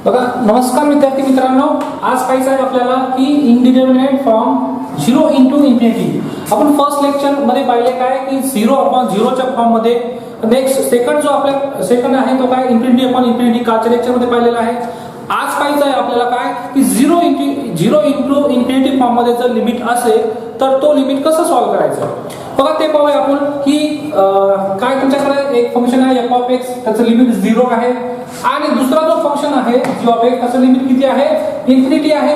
बघा, नमस्कार विद्यार्थी मित्रांनो, आज पाहायचं आहे आपल्याला की इनडिटर्मिनेट फॉर्म 0 इंटू इन्फिनिटी. आपण फर्स्ट लेक्चर मध्ये पाहिले काय की 0 अपॉन 0 च्या फॉर्म मध्ये. नेक्स्ट सेकंड जो आपला सेकंड आहे तो काय इन्फिनिटी अपॉन इन्फिनिटी कालच्या लेक्चर मध्ये पाहिलेला आहे. आज पाहायचं आहे आपल्याला काय की 0 इंटू इन्फिनिटी फॉर्म मध्ये जर लिमिट असेल तर तो लिमिट कसं सॉल्व्ह करायचं. बघा ते पाहूया आपण की काय तुमच्याकडे एक फंक्शन आहे f ऑफ x, त्याचं लिमिट 0 आहे आणि दुसरा जो फंक्शन आहे g ऑफ x, त्याचं लिमिट किती आहे, इन्फिनिटी आहे.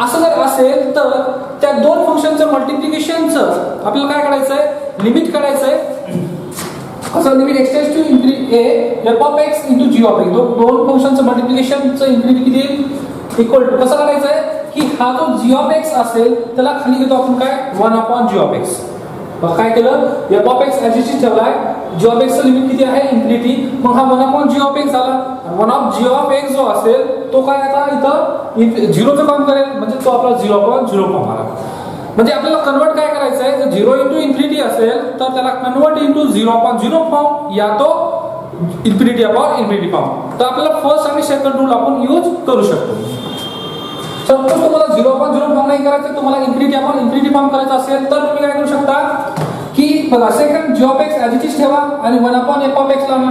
असं जर असेल तर त्या दोन फंक्शनचं मल्टिप्लिकेशनचं आपल्याला काय करायचं आहे, लिमिट काढायचं आहे. असं limit extends to infinity f of x into g of x, दोन फंक्शनचं मल्टिप्लिकेशनचं इन्फिनिटी किती इक्वल टू कसं करायचं आहे की हा जो g ऑफ x असेल त्याला खाली घेतो आपण काय 1 अपॉन g ऑफ x. काय केलं, f ऑफ x ऍडजस्ट ठेवलाय, g ऑफ x चं लिमिट किती आहे, इन्फिनिटी. मग हा 1 अपॉन g ऑफ x झाला. 1 ऑफ g ऑफ x जो असेल तो काय आता इथं 0 चं काम करेल, म्हणजे तो आपला 0 अपॉन 0 फॉर्म आला. म्हणजे आपल्याला कन्वर्ट काय करायचं आहे, जर 0 इंटू इन्फिनिटी असेल तर त्याला कन्वर्ट इंटू 0 अपॉन 0 फॉर्म या तो इन्फिनिटी अपॉन इन्फिनिटी फॉर्म. तर आपल्याला फर्स्ट आणि सेकंड रूल आपण यूज करू शकतो. सपोज तुम्हाला 0 अपॉन 0 फॉर्म नाही करायचं, तुम्हाला इन्फिनिटी अपॉन इन्फिनिटी फॉर्म करायचं असेल तर तुम्ही काय करू शकता की बघा second g of x as it is ठेवा आणि 1 अपॉन f ऑफ x लावा.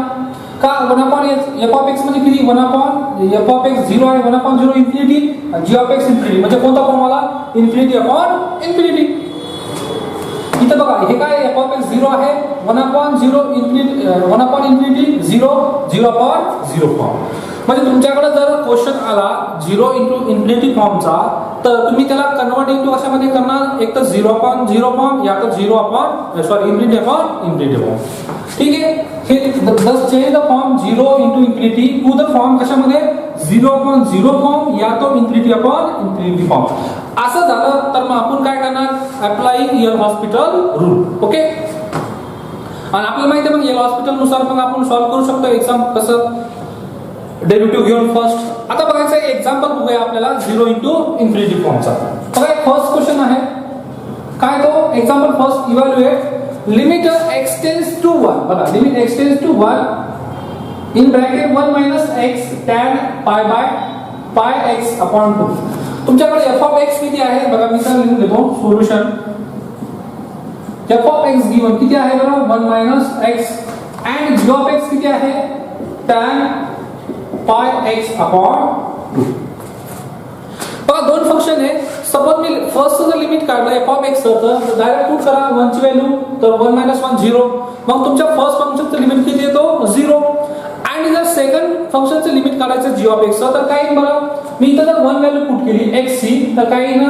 का 1 अपॉन f ऑफ x म्हणजे किती, 1 अपॉन f ऑफ x 0 आहे, 1 upon 0 infinity, g of x infinity, म्हणजे कोणता फॉर्म आला, इन्फिनिटी अपॉन इन्फिनिटी. इथं बघा हे काय f ऑफ x 0 आहे, 1 upon 0 infinity, 1 upon infinity 0, 0 upon 0 form. म्हणजे तुमच्याकडे जर क्वेश्चन आला 0 इंटू इन्फिनिटी फॉर्मचा तर तुम्ही त्याला कन्वर्ट इंटू कशामध्ये करणार, एक तर 0 अपॉन 0 फॉर्म या तर 0 upon infinity upon infinity form. ठीक आहे, हे just change the form 0 into infinity to the form कशामध्ये 0 अपॉन 0 फॉर्म या तो इन्फिनिटी अपॉन इन्फिनिटी फॉर्म. असं झालं तर मग आपण काय करणार, applying L'Hospital rule. Okay, आणि आपल्याला माहिती आहे मग एल हॉस्पिटल नुसार मग आपण सॉल्व्ह करू शकतो एक्झाम कसं, डेरिव्हेटिव्ह घेऊन फर्स्ट. आता बघायचं एक एक्झाम्पल बघूया आपल्याला 0 इंटू इन्फिनिटी फॉर्मचा. बघा एक फर्स्ट क्वेश्चन आहे, काय तो example first evaluate limit x tends to 1. बघा limit x tends to 1 in bracket 1 minus x tan pi by pi x upon 2. तुमच्याकडे f ऑफ x किती आहे बघा, मी तर लिहून देतो solution. f of x given किती आहे बरं, 1 minus x and g of x किती आहे, tan पाय x अपॉन 2. बघा दोन फंक्शन आहे. सपोज मी फर्स्ट जर लिमिट काढलं f ऑफ x तर डायरेक्ट पुट करा 1 ची व्हॅल्यू, तर 1 मायनस 1 0. मग तुमच्या फर्स्ट फंक्शनचं लिमिट किती येतो, 0. आणि जर सेकंड फंक्शनचं लिमिट काढायचं g ऑफ x तर काय येईल बरं, मी इथं जर 1 व्हॅल्यू पुट केली x ची तर काय येईल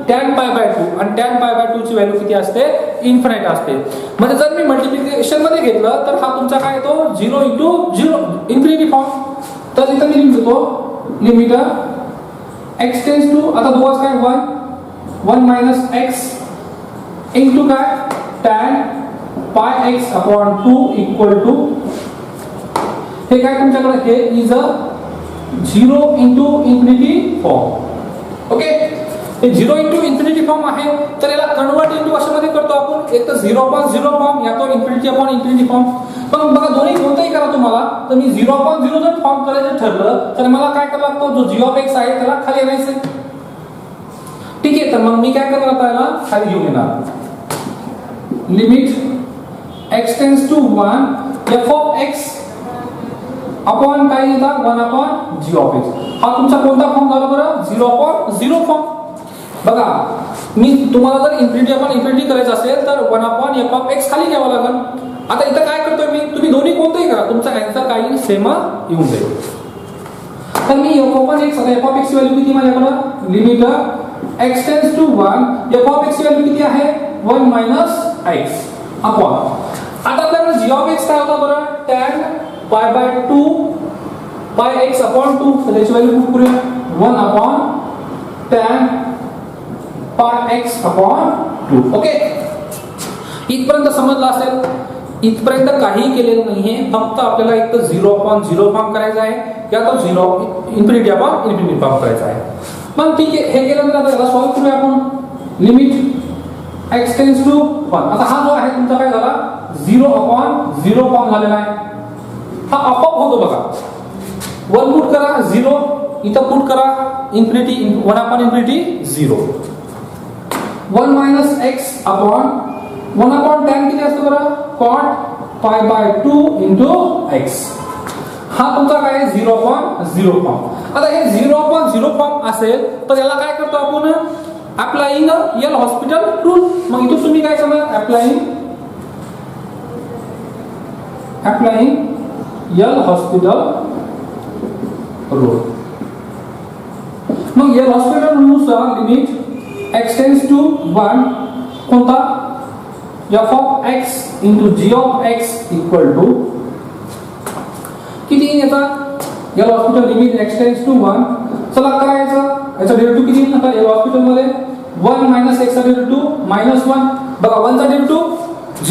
tan पाय बाय 2, आणि tan पाय बाय 2 ची व्हॅल्यू किती असते, इन्फिनिट असते. म्हणजे जर मी मल्टिप्लिकेशन मध्ये घेतलं तर हा तुमचा काय येतो 0 इंटू 0 इन्फिनिटी फॉर्म. तर इथं मी लिहितो लिमिट x टेंड्स टू, आता दोघांच काय 1 मायनस x इंटू काय tan पाय x अपॉन 2 इक्वल टू, हे काय तुमच्याकडे हे is a 0 into infinity form. Okay, हे 0 इंटू इन्फिनिटी फॉर्म आहे तर याला कन्वर्ट इंटू कशामध्ये करतो आपण, एक तर 0 अपॉन 0 फॉर्म या तो इन्फिनिटी अपॉन इन्फिनिटी फॉर्म. पण बघा दोन्ही कोणताही करा तुम्हाला, तर मी 0 अपॉन 0 जर फॉर्म करायचं ठरलं तर मला काय करावं लागतं, जो g ऑफ x आहे त्याला खाली आणायचं. ठीक आहे, तर मग मी काय करणार, त्याला खाली घेऊन येणार. Limit x tends to 1 f of x upon काय येतात 1 अपॉन g ऑफ x. हा तुमचा कोणता फॉर्म झाला बरं, 0 अपॉन 0 फॉर्म. बघा मी तुम्हाला जर इन्फिनिटी अपॉन इन्फिनिटी करायचं असेल तर 1 अपॉन f ऑफ x खाली घ्यावं लागेल. आता इथं काय करतोय मी, तुम्ही दोन्ही कोणतेही करा, तुमचा आन्सर काही सेम येऊन जाईल. तर मी f ऑफ x, आता f ऑफ x ची व्हॅल्यू किती माझ्याकडे, limit x tends to 1 f of x ची व्हॅल्यू किती आहे 1 मायनस x अपॉन. आता आपल्याकडे g ऑफ x काय होता बरं, tan पाय बाय 2 पाय x अपॉन 2, तर त्याची व्हॅल्यू पुट करूया 1 अपॉन tan पाय x अपॉन 2. ओके, इथपर्यंत समजलं असेल. इथपर्यंत काही केलेलं नाहीये, फक्त आपल्याला एक तर 0 अपॉन 0 फॉर्म करायचा आहे या तो 0 इन्फिनिटी अपॉन इन्फिनिटी फॉर्म करायचा आहे. मग ठीक आहे, हे केल्यानंतर आता याला सॉल्व्ह करूया आपण. Limit x tends to 1. आता हा जो आहे तुमचा काय झाला 0 अपॉन 0 फॉर्म झालेला आहे. हा आपोआप होतो बघा, 1 पुट करा 0 इथं पुट करा infinity 1 upon infinity 0 1 minus x upon 1 upon tan किती असतं बरं cot pi by 2 into x हा तुमचा काय 0 अपॉन 0 फॉर्म आता हे 0 अपॉन 0 फॉर्म असेल तर याला काय करतो आपण अप्लाइंग एल हॉस्पिटल रूल मग इथून तुम्ही काय करणार अप्लाइंग एल हॉस्पिटल रूल मग एल हॉस्पिटल रूल नुसार लिमिट x टेंड्स टू 1 कोणता f of x into g of x equal to किती येता L'Hospital limit x tends to 1 चला करायचं याचा डेरिव्हेटिव्ह किती आता एल हॉस्पिटल मध्ये 1 मायनस x चा डेरिव्हेटिव्ह मायनस 1 बघा 1 चा डेरिव्हेटिव्ह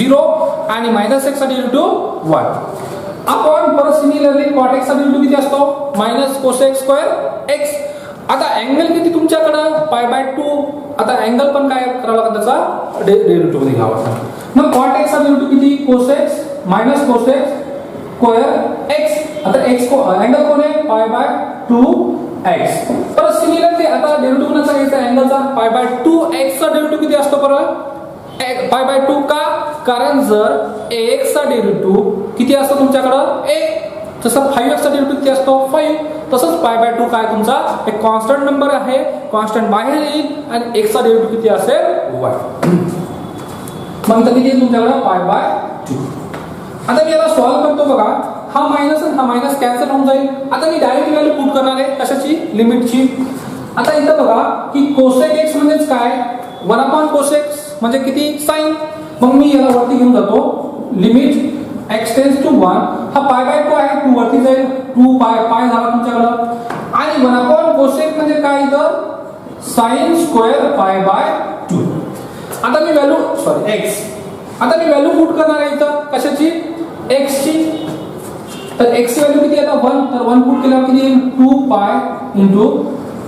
0 आणि मायनस x चा डेरिव्हेटिव्ह 1 आपण परत सिमिलरली cot x चा डेरिव्हेटिव्ह किती असतो मायनस cosec स्क्वेअर x आता अँगल किती तुमच्याकडे पाय बाय 2 आता अँगल पण काय करावा लागेल त्याचा डेरिव्हेटिव्ह मध्ये घ्यावा मग cot x चा डेरिव्हेटिव्ह किती cosec minus cosec square x आता x को अँगल कोण आहे पाय बाय 2x परत सिमिलरली आता डेरिव्हेटिव्ह कोणाचा घ्यायचा अँगलचा पाय बाय 2x चा डेरिव्हेटिव्ह किती असतो परत पाय बाय 2 का कारण जर ax चा डेरिव्हेटिव्ह किती असतो तुमच्याकडे 1 तसं 5x चा डेरिव्हेटिव्ह किती असतो 5 तसंच पाय बाय 2 काय तुमचा एक कॉन्स्टंट नंबर आहे कॉन्स्टंट बाहेर येईल आणि x चा डेरिव्हेटिव्ह किती असेल 1 मग इथं किती तुमच्याकडे पाय बाय 2 आता मी याला सॉल्व करतो बघा हा मायनस आणि हा मायनस कॅन्सल होऊन जाईल आता मी डायरेक्ट व्हॅल्यू पुट करणार आहे कशाची लिमिटची आता इथं बघा की कोसेक x म्हणजेच काय 1 अपॉन कोसेक म्हणजे किती साइन मग मी याला वरती घेऊन जातो लिमिट x टेंड्स टू 1 हा पाय बाय 2 आहे 2 वरती जाईल 2 पाय झाला तुमच्याकडे आणि 1 अपॉन कोसेक म्हणजे काय इथं साइन स्क्वेअर पाय बाय 2 आता मी व्हॅल्यू सॉरी x आता मी व्हॅल्यू पुट करणार आहे इथं कशाची x ची तर x ची व्हॅल्यू किती आता 1 तर 1 पुट केल्यावर किती येईल 2 pi into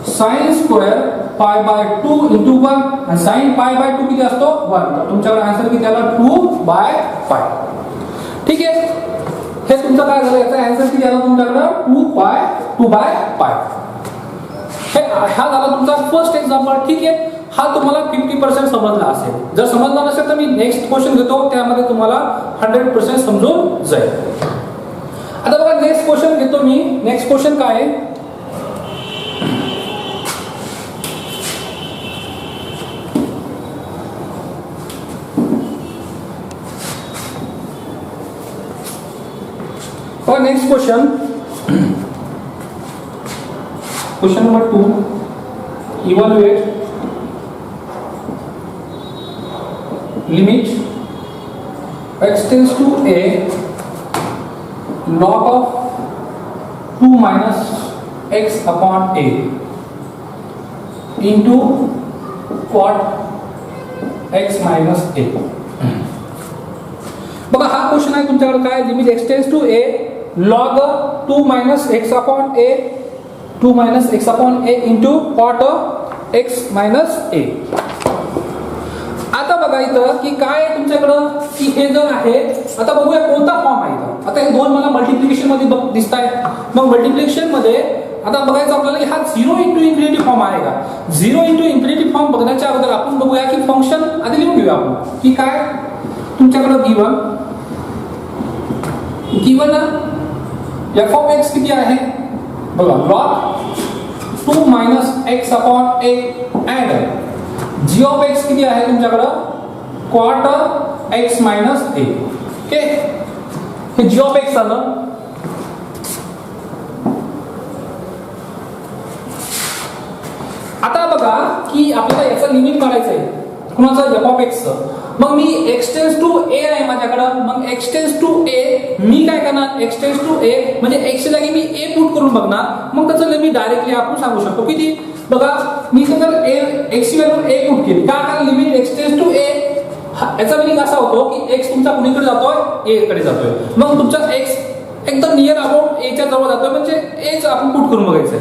sin square pi by 2 into 1 आणि sin पाय बाय 2 किती असतो 1 तर तुमच्याकडे आन्सर किती आला 2 बाय पाय ठीक आहे हे तुमचं काय झालं याचा आन्सर किती आला तुमच्याकडे 2 बाय पाय हे हा झाला तुमचा फर्स्ट एक्झाम्पल ठीक आहे हा तुम्हाला 50% समजला असेल जर समजला नसेल तर मी नेक्स्ट क्वेश्चन घेतो त्यामध्ये तुम्हाला 100% समजून जाईल आता बघा नेक्स्ट क्वेश्चन घेतो मी नेक्स्ट क्वेश्चन काय आहे और next question question number 2 evaluate limit x tends to a log of 2 minus x upon a into cot x minus a बघा हा क्वेश्चन आहे तुमच्याकडे काय limit x tends to a log 2 minus x upon a 2 minus x upon a into cot x minus a आता बघा इथं की काय आहे तुमच्याकडं की हे जर आहे आता बघूया कोणता फॉर्म आहे इथं आता हे दोन मला मल्टिप्लिकेशन मध्ये दिसताय मग मल्टिप्लिकेशन मध्ये आता बघायचं आपल्याला की हा 0 इंटू इन्फिनिटी फॉर्म आहे का 0 इंटू इन्फिनिटी फॉर्म बघण्याच्या अगोदर आपण बघूया की फंक्शन आधी लिहून घेऊया आपण की काय तुमच्याकडं गिवन f ऑफ x किती आहे बघा log 2 minus x upon a and g of x किती आहे तुमच्याकडं cot x minus a okay हे g of x आलं आता बघा की आपल्याला याचं लिमिट काढायचं आहे कुणाचं f of x मग मी x टेंड्स टू a आहे माझ्याकडं मग x टेंड्स टू a मी काय करणार x टेंड्स टू a म्हणजे x च्या जागी मी a पुट करून बघणार मग त्याचं लिमिट डायरेक्टली आपण सांगू शकतो किती बघा मी जर x ची व्हॅल्यू a पुट केली का कारण limit x tends to a याचा मीनिंग असा होतो की x तुमचा कुणीकडे जातोय a कडे जातोय मग तुमचा x एकदम नियर अबाउट a च्या जवळ जातोय म्हणजे a च आपण पुट करून बघायचं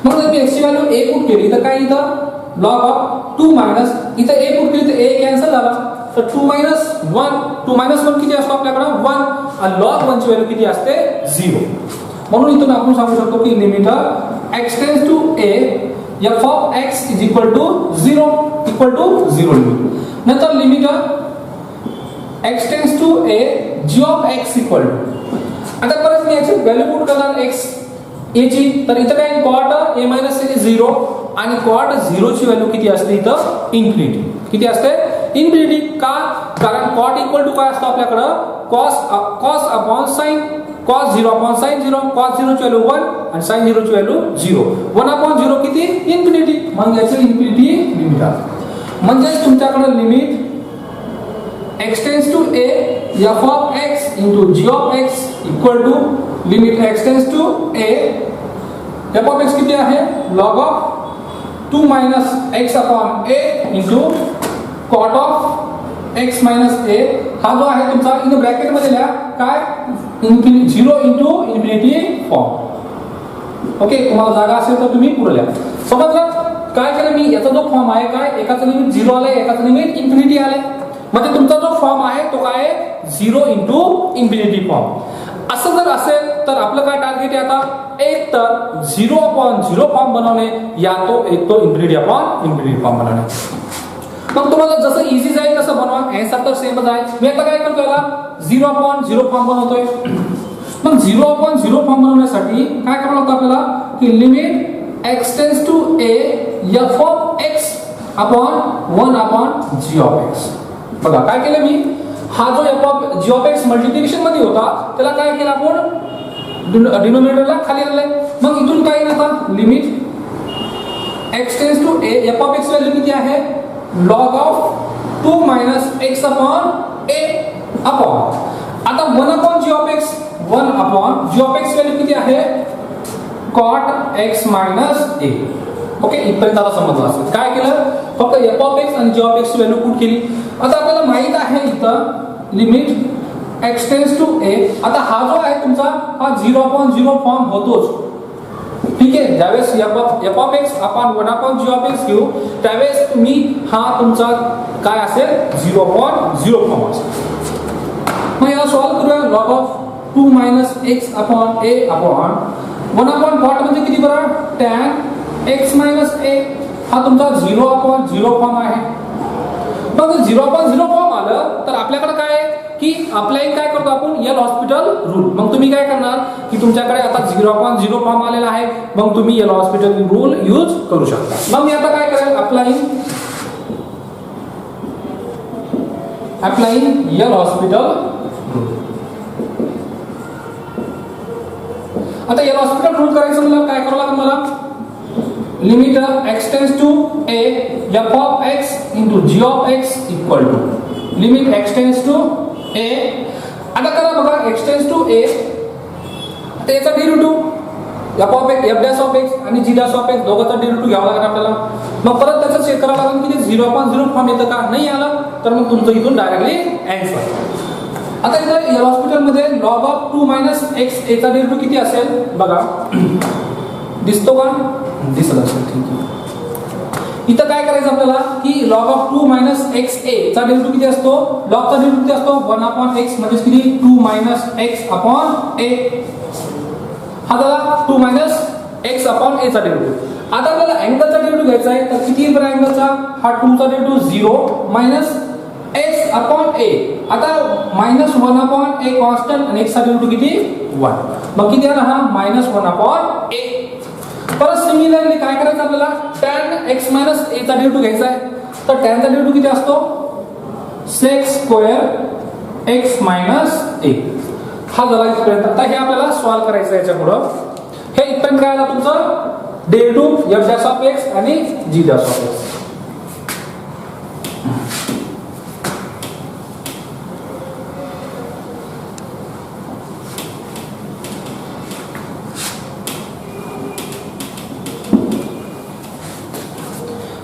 मग जर मी x ची व्हॅल्यू a पुट केली तर काय इथं log of 2 minus इथं a पुट केली तर a कॅन्सल झाला तर 2 minus 1 किती असतो आपल्याकडे 1 आणि log 1 ची व्हॅल्यू किती असते 0 म्हणून इथून आपण सांगू शकतो की limit x tends to a f of x is equal to 0 limit. नंतर limit x tends to a g of x equal to, आता परत मी याची व्हॅल्यू पुट करणार x a ची, तर इथं काय cot a minus a 0 आणि cot 0 ची व्हॅल्यू किती असते इथं इन्फिनिटी. किती असते इन्फिनिटी का, कारण cot इक्वल टू काय असतं आपल्याकडं cos upon sin, cos 0 upon sin 0, cos 0 ची व्हॅल्यू 1 आणि sin 0 ची व्हॅल्यू 0, 1 अपॉन 0 किती इन्फिनिटी. मग याची इन्फिनिटी लिमिट आहे. म्हणजे तुमच्याकडे limit x tends to a f of x into g of x equal to limit x tends to a f of x किती आहे log of 2 minus x upon a into cot of x minus a. हा जो आहे तुमचा in bracket मध्ये लिहा काय infinity 0 into infinity form. Okay, तुम्हाला जागा असेल तर तुम्ही पुढे लिहा. समजलं काय केलं मी, याचा जो फॉर्म आहे काय, एकाचं लिमिट 0 आलंय, एकाचं लिमिट इन्फिनिटी आलंय. म्हणजे तुमचा जो फॉर्म आहे तो काय आहे 0 into इन्फिनिटी फॉर्म. असं जर असेल तर आपलं काय टार्गेट आहे आता, एक तर 0 upon 0 फॉर्म बनवणे, या तो एक तो इन्फिनिटी अपॉन इन्फिनिटी फॉर्म बनवणे. मग तुम्हाला जसं इझी जाईल तसं बनवा, हे सगळं सेमच आहे. मी आता काय करतोय, 0 upon 0 फॉर्म बनवतोय. मग 0 upon 0 फॉर्म बनवण्यासाठी काय करावं लागतं आपल्याला, की limit x tends to a f of x upon 1 upon g of x. बघा काय केलं मी, हा जो f of g of x multiplication मध्ये होता त्याला काय केलं आपण डिनोमिनेटरला खाली आणलंय. मग इथून काय येईल आता, limit x tends to a f of x value किती आहे log of 2 minus x upon a upon, आता 1 upon g of x, 1 upon g of x value किती आहे cot x minus a. Okay, इथपर्यंत आता समजलं असेल. काय केलं, फक्त f of x आणि g of x ची व्हॅल्यू पुट केली. आता आपल्याला माहित आहे इथं limit x tends to a. आता हा जो आहे तुमचा हा 0 upon 0 फॉर्म होतोच. ठीक आहे, ज्यावेळेस f of x upon 1 upon g of x घेऊ त्यावेळेस तुम्ही हा तुमचा काय असेल 0 upon 0 फॉर्म असेल. मग याला सॉल्व्ह करूया. log of 2 minus x upon a upon 1 upon cot म्हणजे किती बरं, tan x minus a. हा तुमचा 0 upon 0 फॉर्म आहे. मग 0 upon 0 फॉर्म आलं तर आपल्याकडे काय आहे की अप्लाय काय करतो आपण एल हॉस्पिटल रूल. मग तुम्ही काय करणार की तुमच्याकडे आता 0 upon 0 फॉर्म आलेला आहे, मग तुम्ही एल हॉस्पिटल रूल यूज करू शकता. मग मी आता काय करेल, अप्लाइंग एल हॉस्पिटल रूल. आता एल हॉस्पिटल रूल करायचं मला काय करावं लागेल, मला limit x tends to a f of x into g of x equal to limit x tends to a. आता करा बघा x टेंड्स टू a, त्याचा derivative f of x, f dash of x आणि g dash of x दोघांचा derivative घ्यावा लागेल आपल्याला. मग परत त्याचं चेक करावं लागेल की ते 0 upon 0 फॉर्म येतं का, नाही आलं तर मग तुमचं इथून डायरेक्टली आन्सर. आता इथं एल हॉस्पिटल मध्ये log of 2 minus x a चा डेरिव्हेटिव्ह किती असेल बघा, दिसतो का, दिसत असेल. ठीक आहे, इथं काय करायचं आपल्याला की log of 2 minus x a चा डेरिव्हेटिव्ह किती असतो, log चा डेरिव्हेटिव्ह किती असतो 1 upon x म्हणजे किती 2 minus x upon a. हा झाला 2 minus x upon a चा डेरिव्हेटिव्ह. आता आपल्याला अँगलचा डेरिव्हेटिव्ह घ्यायचा आहे, तर किती येईल अँगलचा, हा 2 चा derivative 0 minus x upon a. आता -1 upon a कॉन्स्टंट आणि x चा डेरिव्हेटिव्ह किती 1, मग किती आहे हा -1 upon a. परत सिमिलरली काय करायचं आपल्याला, tan x minus a चा डेरिव्हेटिव्ह घ्यायचा आहे, तर tan चा डेरिव्हेटिव्ह किती असतो sec square x minus a. हा झाला इथपर्यंत. आता हे आपल्याला सॉल्व्ह करायचं आहे. याच्या पुढं हे इथपर्यंत काय आलं तुमचं derivative f dash of x आणि g dash of x.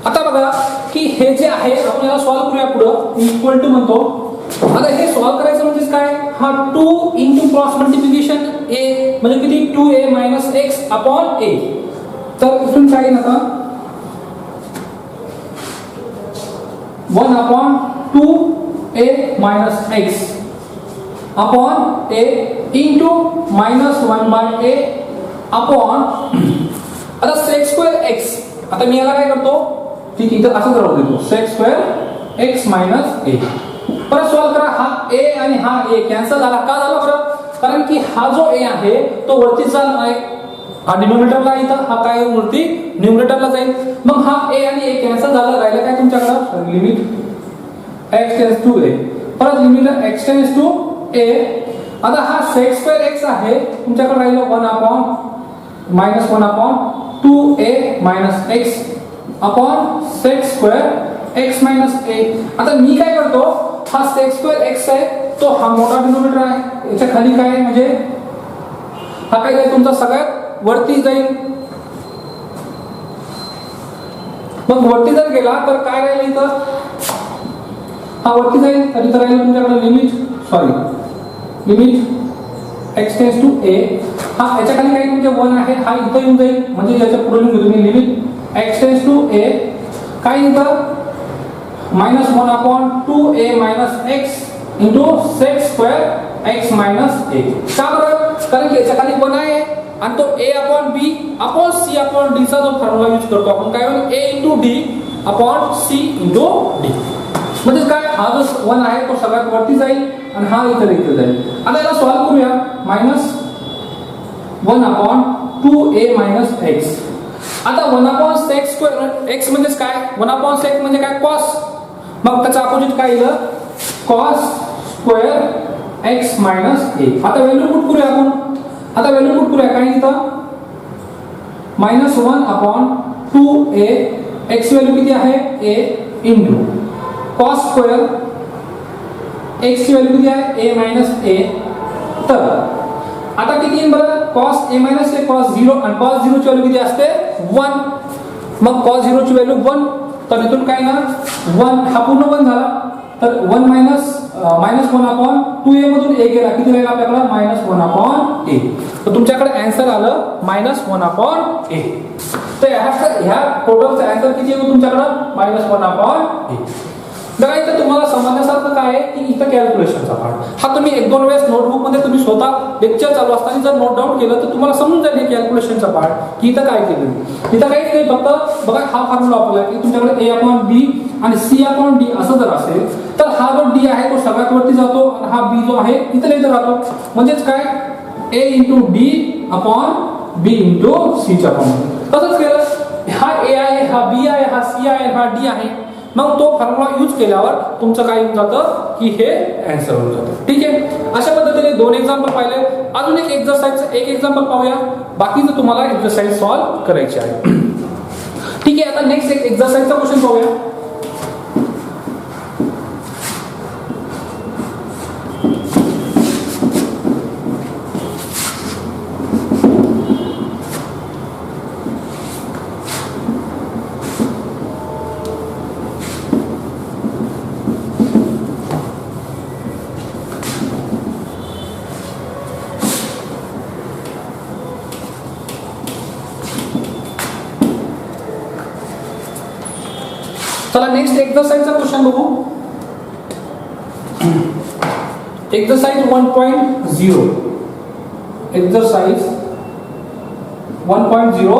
आता बघा की हे जे आहे आपण याला सॉल्व्ह करूया. पुढं इक्वल टू म्हणतो. आता हे सॉल्व्ह करायचं म्हणजे काय, हा 2 इंटू क्रॉस मल्टिप्लिकेशन a म्हणजे किती 2a minus x upon a. तर इथून काय येईल आता 1 upon 2a minus x upon A into -1/a upon आता sec स्क्वेअर x. आता मी याला काय करतो, ठीक इथं असं राहू देतो sec स्क्वेअर x - a. परत सॉल्व करा. हा a आणि हा a कॅन्सल झाला. का झाला बरं? कारण की हा जो a आहे तो वरती जाणार आहे, हा डिनोमिनेटरला इथं, हा काय वरती न्यूमरेटरला जाईल. मग हा a आणि a कॅन्सल झालं. राहिलं काय तुमच्याकडे limit x tends to a. परत limit x tends to a. आता हा sec स्क्वेअर x आहे तुमच्याकडे राहिलं 1/(-1/2a x upon sec square x - a. आता मी काय करतो, हा sec स्क्वेअर x आहे तो हा मोठा डिनोमिनेटर आहे, याच्या खाली काय आहे म्हणजे हा काय आहे तुमचा सगळ्यात वरती जाईल. मग वरती जर गेला तर काय राहील इथं, हा वरती जाईल तर इथं राहील तुमच्याकडे limit x tends to a. हा याच्या खाली काही तुमचे 1 आहे, हा इथं येऊन जाईल म्हणजे याच्या पुढे लिहून घेतो मी limit x tends to a. काय इथं -1/(2a - x into sec square x - a. का बरं? कारण की याच्या खाली 1 आहे आणि तो a upon b upon c upon d चा जो फॉर्म्युला यूज करतो आपण, काय होईल a into d upon c into d. म्हणजे काय, हा जो 1 आहे तो सगळ्यात वरती जाईल आणि हा इथे जाईल. आता याला सॉल्व करूया. -1/(2a - x. आता 1/sec स्क्वेअर x म्हणजे काय, 1/sec म्हणजे काय cos. मग त्याचा अपोजिट काय येईल cos स्क्वेअर x - a. आता व्हॅल्यू पुट करूया आपण. काय इथं -1/2a. x व्हॅल्यू किती आहे a into cos square x ची व्हॅल्यू किती आहे a - a. तर आता किती येईल बरं, cos a - a cos 0 आणि cos 0 ची व्हॅल्यू किती असते 1. मग cos 0 ची व्हॅल्यू 1, तर इथून काय ना 1 हा पूर्ण 1 झाला तर 1 -1/2a मधून a गेला, किती राहिला आपल्याकडे -1/a. तर तुमच्याकडे आन्सर आलं -1/a. तर ह्या टोटलचा आन्सर किती येतो तुमच्याकडे -1/a. बघा इथं तुम्हाला समजण्यासारखं काय आहे की इथं कॅल्क्युलेशनचा पार्ट हा तुम्ही 1-2 वेळेस नोटबुक मध्ये तुम्ही स्वतः लेक्चर चालू असताना जर नोट डाऊन केलं तर तुम्हाला समजून जाईल कॅल्क्युलेशनचा पार्ट की इथं काय केलं. इथं काहीच नाही, फक्त बघा हा फॉर्म्युला वापरला की तुमच्याकडे a अपॉन b आणि c अपॉन d असं जर असेल तर हा जो d आहे तो सगळ्यात वरती जातो आणि हा b जो आहे इथं राहतो. म्हणजेच काय a into d upon b into c च्या फॉर्म. तसंच केलं, हा a आहे, हा b आहे, हा c आहे, हा d आहे. मग तो फॉर्म्युला यूज केल्यावर तुमचं काय होऊन जातं की हे आन्सर होऊन जातं. ठीक आहे, अशा पद्धतीने 2 एक्झाम्पल पाहिले. अजून एक एक्झरसाइजचं एक एक्झाम्पल पाहूया, बाकीचं तुम्हाला एक्झरसाइज सॉल्व्ह करायची आहे. ठीक आहे, आता नेक्स्ट एक एक्झरसाइजचा क्वेश्चन पाहूया. चला नेक्स्ट एक्सरसाइजचा क्वेश्चन बघू. एक्सरसाइज 1.0. एक्सरसाइज 1.03.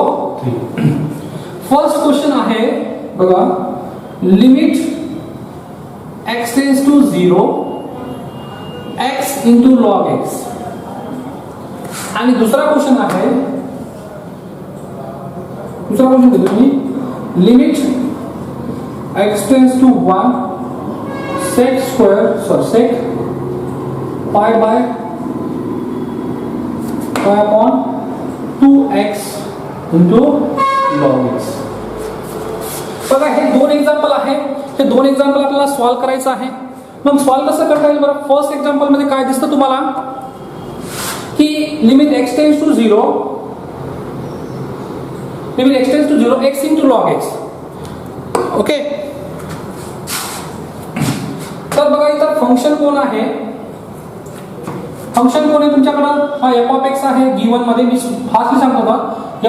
फर्स्ट क्वेश्चन आहे बघा, limit x tends to 0 x into log x. आणि दुसरा क्वेश्चन आहे, घेतो मी, limit x tends to 1 sec pi upon 2x into log x. बघा हे 2 एक्झाम्पल आहे, हे 2 एक्झाम्पल आपल्याला सॉल्व करायचं आहे. मग सॉल्व कसं करता येईल बरं. फर्स्ट एक्झाम्पल मध्ये काय दिसतं तुम्हाला की limit x tends to 0 x into log x. Okay, तर बघा इथं फंक्शन कोण आहे, तुमच्याकडं हा f of x आहे गिवन मध्ये. मी फास्टली सांगतो का,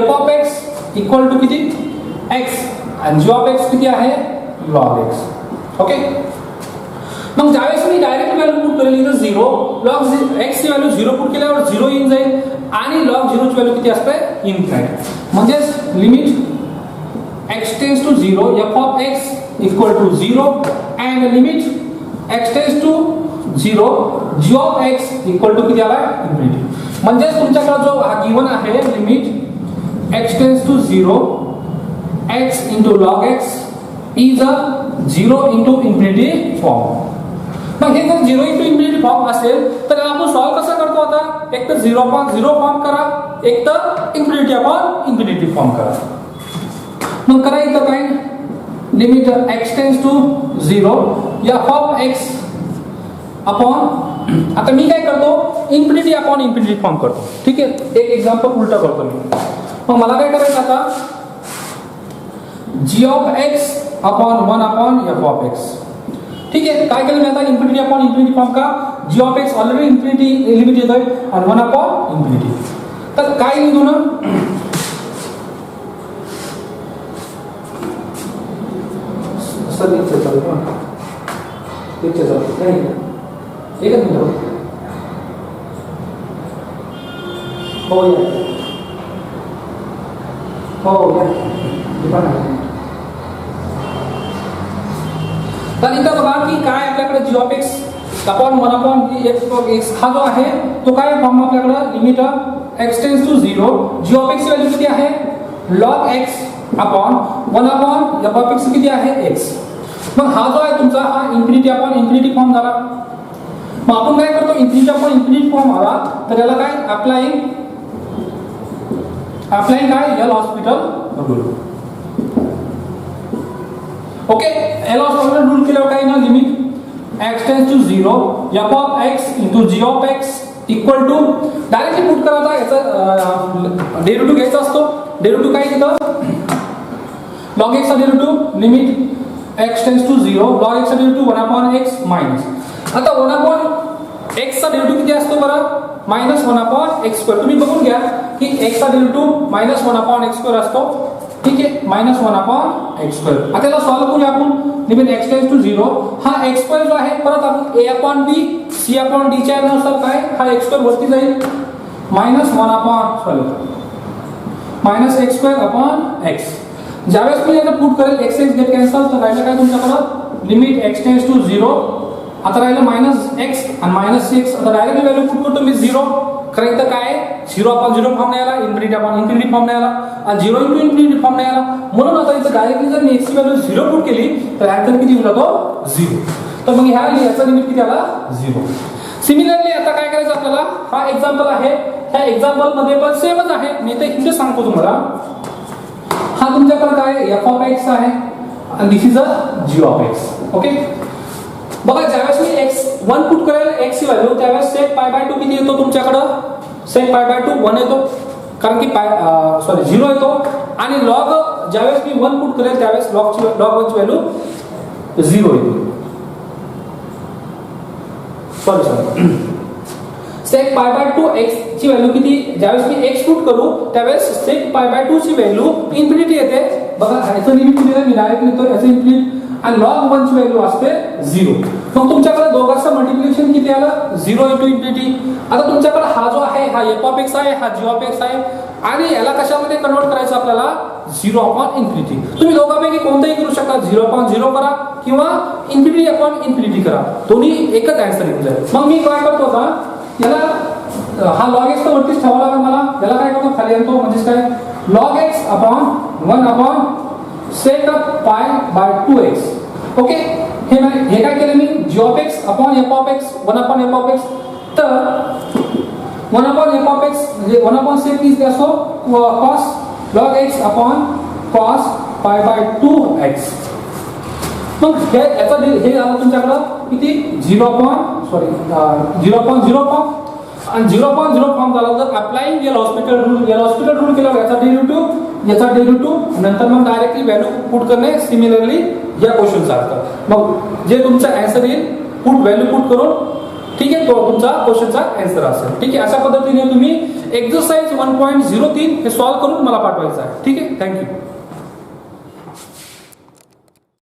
f of x equal to किती x आणि g of x किती आहे log x. ओके, मग ज्यावेळेस मी डायरेक्ट व्हॅल्यू पुट करेल इथं 0, लॉग एक्स ची व्हॅल्यू 0 पुट केल्यावर 0 येऊन जाईल आणि लॉग 0 ची व्हॅल्यू किती असते इन्फिनिटी. म्हणजे limit x tends to 0 f of x equal to 0 and limit x tends to 0 g of x equal to किती आला इन्फिनिटी. म्हणजे तुमच्याकडे जो हा गिवन आहे limit x tends to 0 x into log x is a 0 into infinity form. मग हे जर 0 into infinity फॉर्म असेल तर आपण सॉल्व कसं करतो आता, एक तर 0.0 फॉर्म करा, एक तर इन्फिनिटी अपॉन इन्फिनिटी फॉर्म करा. मग करा इथं काय limit x tends to 0 f of x upon, आता मी काय करतो इन्फिनिटी अपॉन इन्फिनिटी फॉर्म करतो. ठीक आहे, एक एक्झाम्पल उलटा करतो मी. मग मला काय करायचं आता g of x upon 1 upon f of x. ठीक आहे, काय केलं मी आता इन्फिनिटी अपॉन इन्फिनिटी फॉर्म का, g of x already infinity limit येतोय आणि 1 अपॉन इन्फिनिटी. तर काय लिहू ना सर इथे चालू काय एकच मिनिट हो या तर इथं बघा की काय आपल्याकडे g of x upon 1 upon x हा जो आहे तो काय फॉर्म आपल्याकडे limit x tends to 0 g of x ची व्हॅल्यू किती आहे log x upon 1 upon f of x किती आहे x. मग हा जो आहे तुमचा हा इन्फिनिटी अपॉन इन्फिनिटी फॉर्म झाला. मग आपण काय करतो इन्फिनिटी अपॉन इन्फिनिटी फॉर्म आला तर याला काय अप्लाइंग काय L'Hospital rule. Okay, L'Hospital rule केल्यावर काय ना limit x tends to 0 f of x into g of x equal to directly put करायचा, याचा डेरिव्हेटिव्ह घ्यायचा असतो. डेरिव्हेटिव्ह काय तिथं log x चा derivative limit x tends to 0 log x चा डेरिव्हेटिव्ह 1 अपॉन x मायनस. आता 1 अपॉन x चा डेरिव्हेटिव्ह किती असतो बरं मायनस 1 अपॉन x स्क्वेअर. तुम्ही बघून घ्या की x चा derivative minus 1 upon x square असतो. ठीक आहे, मायनस 1 अपॉन x स्क्वेअर. आता याला सॉल्व करूया आपण. लिमिट x टेंड्स टू 0 हा x स्क्वेअर जो आहे परत आपण a upon b c upon d च्या अनुसार काय हा x स्क्वेअर वरती जाईल minus 1 upon minus x square upon x. ज्यावेळेस मी याला पुट करेल x गेट कॅन्सल तर राहिलं काय तुमच्याकडे लिमिट x टेंड्स टू 0 आता राहिलं मायनस x आणि मायनस 6. आता डायरेक्टली व्हॅल्यू पुट करतो मी 0. खरं इथं काय 0 अपॉन 0 फॉर्म नाही आला, इन्फिनिटी अपॉन इन्फिनिटी फॉर्म नाही आला आणि 0 इंटू इन्फिनिटी फॉर्म नाही आला. म्हणून आता इथं डायरेक्टली जर मी x ची व्हॅल्यू 0 पुट केली तर आन्सर किती होईल तो 0. तर मग याचा लिमिट किती आला 0. सिमिलरली आता काय करायचं आपल्याला, हा एक्झाम्पल आहे, ह्या एक्झाम्पल मध्ये पण सेमच आहे. मी ते इथे सांगतो तुम्हाला. हा तुमच्याकडे काय f of x आहे आणि this is a g of x. Okay, बघा ज्यावेळेस मी x 1 पुट करेल x ची व्हॅल्यू त्यावेळेस sec pi by 2 किती येतो तुमच्याकडं sec pi by 2 1 येतो कारण की 0 येतो आणि log ज्यावेळेस मी 1 पुट करेल त्यावेळेस log 1 ची व्हॅल्यू 0 येते. Sorry sec pi by 2 x ची व्हॅल्यू किती, ज्यावेळेस मी x पुट करू त्यावेळेस sec pi by 2 ची व्हॅल्यू इन्फिनिटी येते. बघा याचं लिमिट किती आहे मी डायरेक्ट लिहितो याचं इन्फिनिटी आणि log 1 ची व्हॅल्यू असते 0. मग तुमच्याकडे दोघांचं मल्टिप्लिकेशन किती आलं 0 इंटू इन्फिनिटी. आता तुमच्याकडे हा जो आहे हा f of x आहे, हा g of x आहे आणि याला कशामध्ये कन्वर्ट करायचं आपल्याला 0 अपॉन इन्फिनिटी. तुम्ही दोघांपैकी कोणताही करू शकता, 0 अपॉन 0 करा किंवा इन्फिनिटी अपॉन इन्फिनिटी करा, दोन्ही एकच आन्सर येऊन जाईल. मग मी काय करतो आता याला हा log x तर वरतीच ठेवावा लागेल मला. याला काय करतो खाली आणतो म्हणजे काय log x upon 1 upon sec pi by 2x. Okay, हे काय केलं मी g of x upon f of x 1 upon f of x. तर 1 अपॉन f of x म्हणजे 1 अपॉन sec is असो cos log x upon cos pi by 2x. मग हे आलं तुमच्याकडं किती 0 अपॉन 0 फॉर्म आणि 0.0 फॉर्म झाला तर अप्लाइंग एल हॉस्पिटल रूल केल्यावर याचा डेरिव्हेटिव्ह नंतर मग डायरेक्टली व्हॅल्यू पुट करणे सिमिलरली या क्वेश्चन सारखं. मग जे तुमचा आन्सर येईल पुट व्हॅल्यू पुट करून ठीक आहे तो तुमचा क्वेश्चनचा आन्सर असेल. ठीक आहे, अशा पद्धतीने तुम्ही एक्सरसाइज 1.03 हे सॉल्व्ह करून मला पाठवायचं आहे. ठीक आहे, थँक्यू.